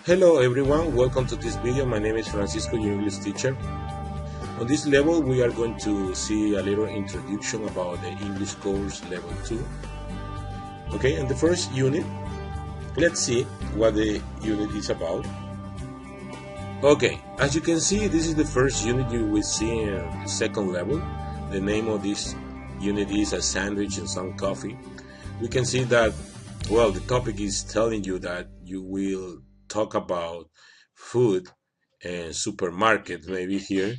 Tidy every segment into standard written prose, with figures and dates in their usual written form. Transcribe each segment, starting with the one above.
Hello everyone, welcome to this video. My name is Francisco, your English teacher. On this level we are going to see a little introduction about the English course level 2. Okay, in the first unit, let's see what the unit is about. Okay, as you can see, this is the first unit you will see in the second level. The name of this unit is A Sandwich and Some Coffee. We can see that, well, the topic is telling you that you will talk about food and supermarket maybe here.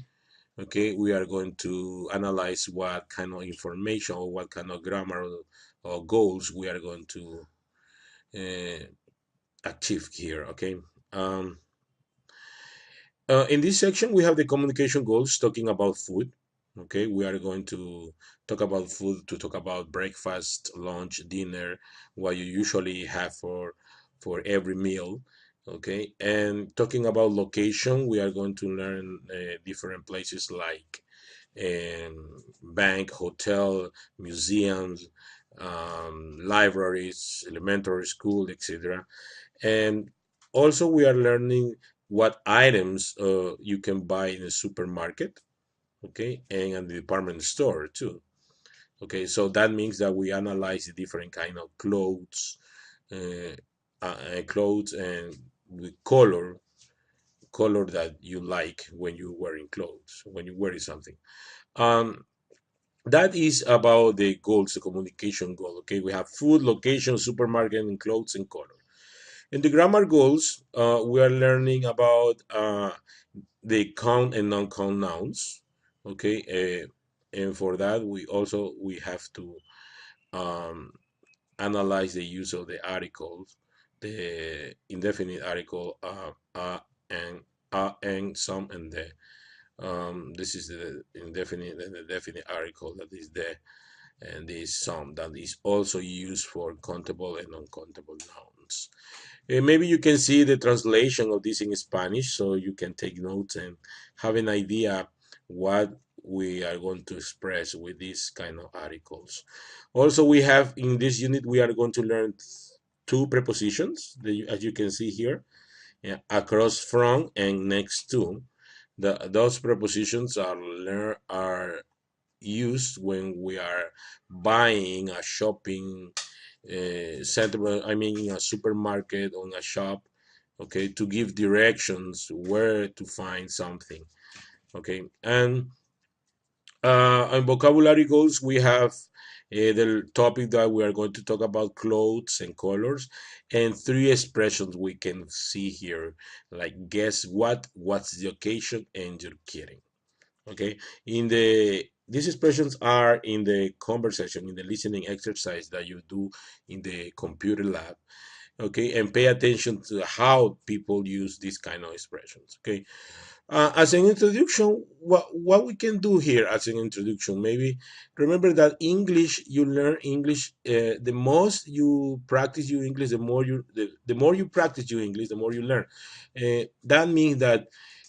Okay, we are going to analyze what kind of information or what kind of grammar or goals we are going to uh, achieve here. Okay, um, in this section we have the communication goals talking about food. Okay, we are going to talk about food, to talk about breakfast, lunch, dinner, what you usually have for every meal. Okay, and talking about location, we are going to learn different places like bank, hotel, museums, libraries, elementary school, etc. And also we are learning what items you can buy in a supermarket, okay, and in the department store too. Okay, so that means that we analyze the different kind of uh, clothes and the color that you like when you're wearing clothes, when you're wearing something. Um, that is about the goals, the communication goal. Okay, we have food, location, supermarket, and clothes and color. In the grammar goals, we are learning about the count and non-count nouns. Okay, and for that we have to um, analyze the use of the articles, the indefinite article and some and the. This is the indefinite and the definite article that is there, and this some that is also used for countable and uncountable nouns. Maybe you can see the translation of this in Spanish so you can take notes and have an idea what we are going to express with these kind of articles. Also, we have in this unit, we are going to learn two prepositions, as you can see here, yeah, across from and next to. Those prepositions are used when we are buying a shopping center, I mean in a supermarket or in a shop, okay, to give directions where to find something. Okay, and on vocabulary goals we have the topic that we are going to talk about, clothes and colors, and three expressions we can see here, like guess what, what's the occasion, and you're kidding. Okay, in the these expressions are in the conversation, in the listening exercise that you do in the computer lab. Okay, and pay attention to how people use these kind of expressions. Okay, as an introduction, what we can do here as an introduction, maybe remember that English, you learn English, the most you practice your English, the more you practice your English, the more you learn. That means that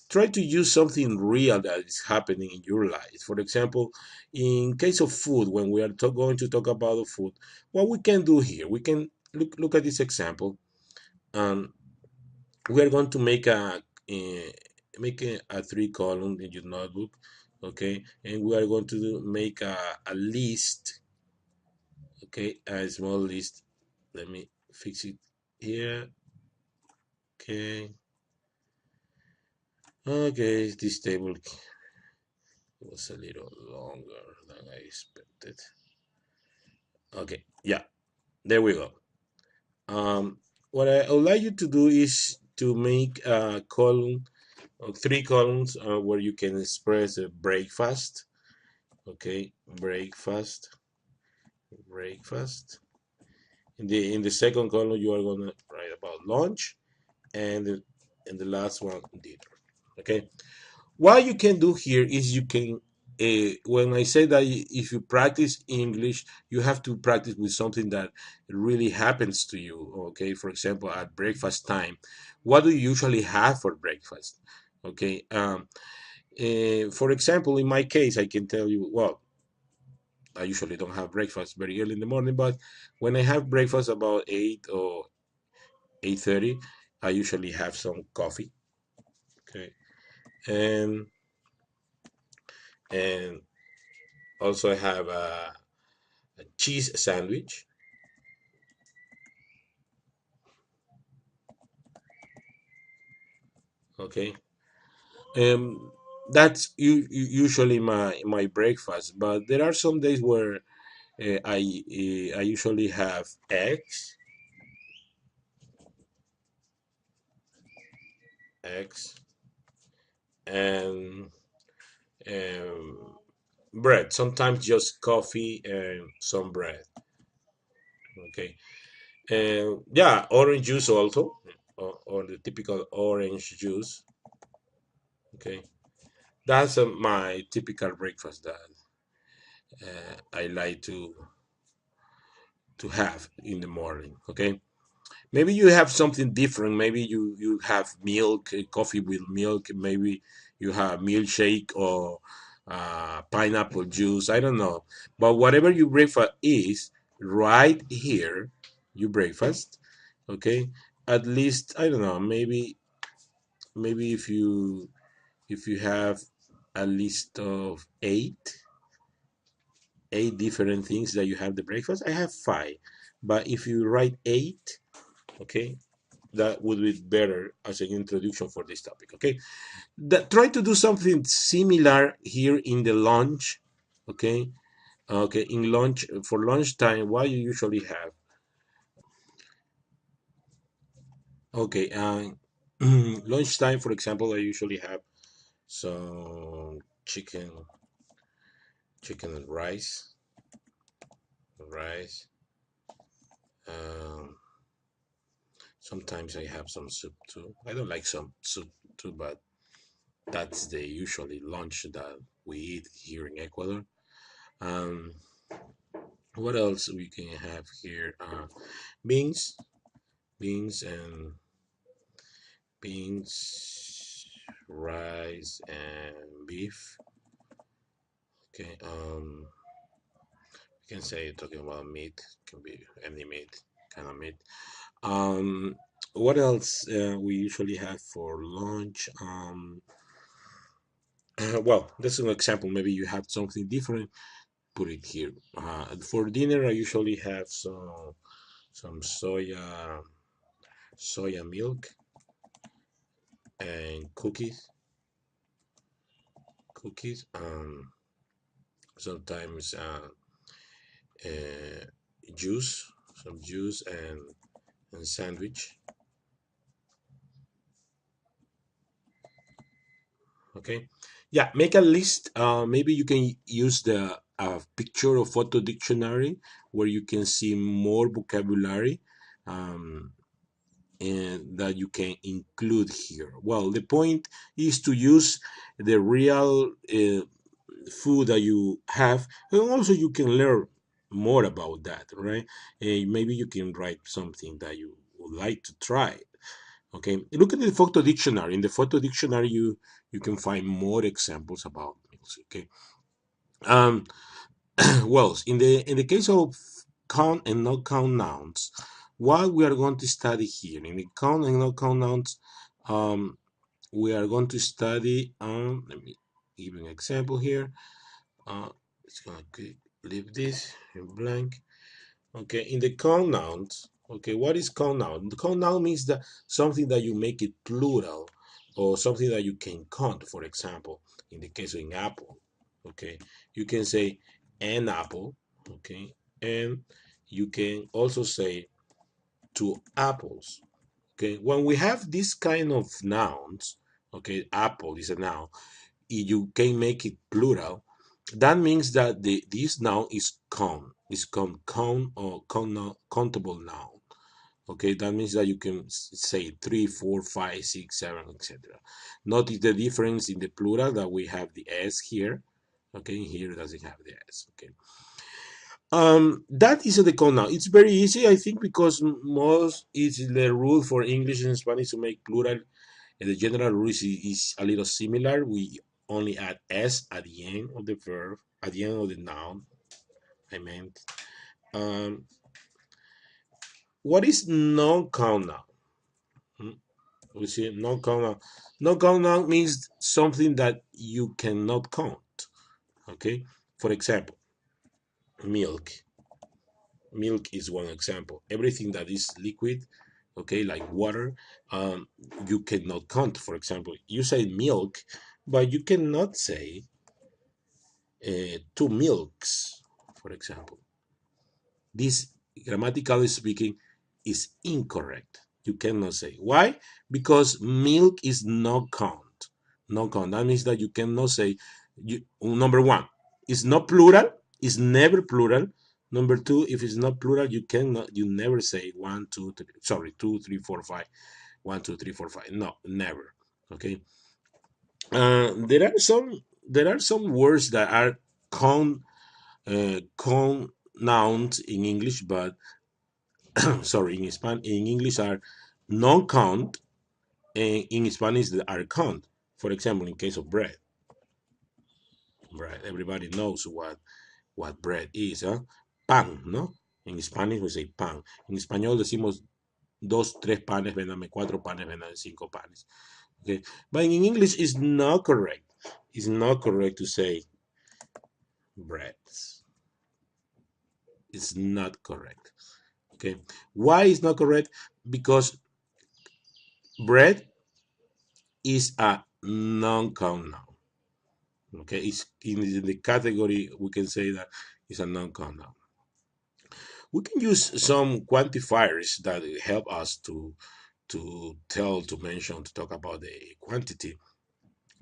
try to use something real that is happening in your life. For example, in case of food, when we are going to talk about the food, what we can do here, we can look at this example. Um, we are going to make a three column in your notebook, okay, and we are going to make a list, okay, a small list. Let me fix it here. Okay, okay, this table was a little longer than I expected. Okay, yeah, there we go. What I would like you to do is to make a column, three columns, where you can express a breakfast. Okay, breakfast. In the second column, you are gonna write about lunch, and in the last one, dinner. Okay. What you can do here is you can, when I say that if you practice English, you have to practice with something that really happens to you. Okay. For example, at breakfast time, what do you usually have for breakfast? Okay. For example, in my case, I can tell you, well, I usually don't have breakfast very early in the morning, but when I have breakfast about 8 or 8:30, I usually have some coffee. Okay, and and also I have a cheese sandwich. Okay, um, that's usually my breakfast. But there are some days where I usually have eggs, and um, bread. Sometimes just coffee and some bread. Okay, and yeah, orange juice also, or the typical orange juice. Okay, that's my typical breakfast that I like to have in the morning. Okay, maybe you have something different. Maybe you have milk, coffee with milk. Maybe you have milkshake or pineapple juice. I don't know, but whatever your breakfast is, right here, your breakfast. Okay, at least I don't know. Maybe if you have a list of eight different things that you have the breakfast. I have five, but if you write eight, okay, that would be better as an introduction for this topic. Okay, try to do something similar here in the lunch. Okay, okay, in lunch for lunchtime, what you usually have. Okay, lunchtime, for example, I usually have some chicken and rice. Um, Sometimes I have some soup too. I don't like some soup too, but that's the usually lunch that we eat here in Ecuador. Um, what else we can have here? Beans, beans and beans, rice and beef. Okay. You can say talking about meat can be any meat, kind of meat. Um, what else we usually have for lunch? Well, this is an example. Maybe you have something different. Put it here. For dinner, I usually have some soya milk and cookies. Sometimes uh, juice, some juice and sandwich. Okay, yeah. Make a list. Maybe you can use the picture or photo dictionary where you can see more vocabulary. Um, and that you can include here. Well, the point is to use the real food that you have, and also you can learn more about that, right? Maybe you can write something that you would like to try. Okay, look at the photo dictionary. In the photo dictionary, you can find more examples about meals. Okay, um, well, in the case of count and not count nouns, what we are going to study here in the count and not count nouns, um, we are going to study. Let me give an example here. It's gonna leave this in blank. Okay, in the count nouns. Okay, what is count noun? The count noun means that something that you make it plural, or something that you can count. For example, in the case of an apple, okay, you can say an apple. Okay, and you can also say two apples. Okay, when we have this kind of nouns, okay, apple is a noun, you can make it plural. That means that this noun is count or countable noun. Okay, that means that you can say three, four, five, six, seven, etc. Notice the difference in the plural that we have the s here. Okay, here it doesn't have the s. Okay, that is the count now. It's very easy, I think, because most is the rule for English and Spanish to make plural. And the general rule is a little similar. We only add s at the end of the verb, at the end of the noun. I meant. Um, what is non-count noun? Hmm? We see non-count noun. Non-count noun means something that you cannot count. Okay, for example, milk. Milk is one example. Everything that is liquid, okay, like water, you cannot count. For example, you say milk, but you cannot say two milks, for example. This, grammatically speaking, is incorrect. You cannot say. Why? Because milk is no count. No count. That means that you cannot say, number one, it's not plural, it's never plural. Number two, if it's not plural, you never say one, two, three, sorry, two, three, four, five, one, two, three, four, five. No, never. Okay. There are some words that are count nouns in English, but sorry, in English are non-count, and in Spanish they are count. For example, in case of bread, everybody knows what bread is, huh? Pan, ¿no? En Spanish we say pan. En español decimos dos, tres panes, véndame cuatro panes, véndame cinco panes. Okay, but in English it's not correct. It's not correct to say breads. It's not correct. Okay, why is not correct? Because bread is a non-count noun. Okay, it's in the category, we can say that it's a non-count noun. We can use some quantifiers that help us to mention, to talk about the quantity.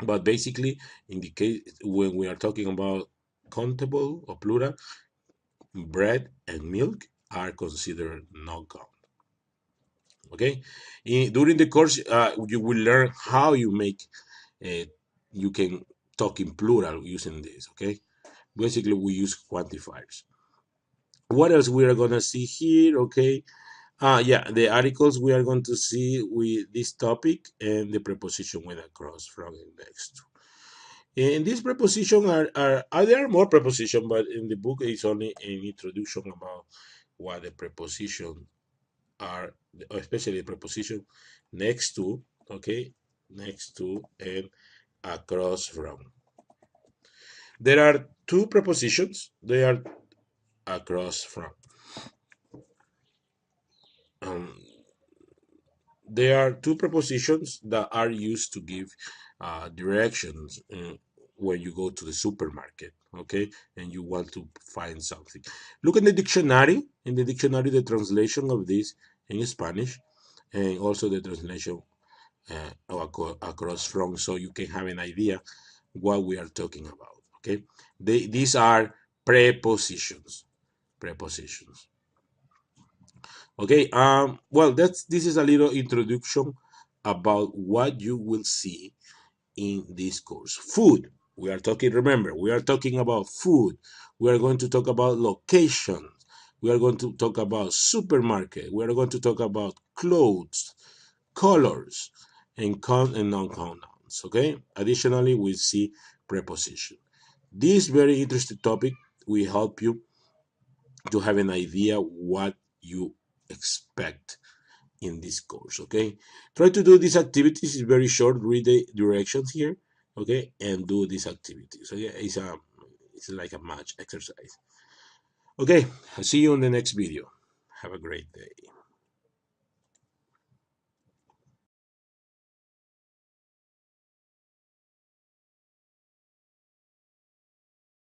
But basically, in the case when we are talking about countable or plural, bread and milk are considered non-count. Okay, during the course, you will learn how uh, you can talk in plural using this. Okay, basically we use quantifiers. What else we are gonna see here? Okay, yeah, the articles we are going to see with this topic, and the preposition went across from the next. And these prepositions there are more prepositions, but in the book it's only an introduction about what the preposition are, especially the preposition next to, okay, next to and across from. There are two prepositions. They are across from. Um, there are two prepositions that are used to give directions when you go to the supermarket, okay, and you want to find something. Look in the dictionary. In the dictionary, the translation of this in Spanish, and also the translation across from, so you can have an idea what we are talking about. Okay, these are prepositions. Prepositions. Okay. Well, this is a little introduction about what you will see in this course. Food. We are talking. Remember, we are talking about food. We are going to talk about locations. We are going to talk about supermarket. We are going to talk about clothes, colors, and count and non-count nouns. Okay. Additionally, we see preposition. This very interesting topic will help you to have an idea what you expect in this course. Okay, try to do these activities. It's very short. Read the directions here, okay, and do these activities. Okay, it's like a match exercise. Okay, I'll see you on the next video. Have a great day.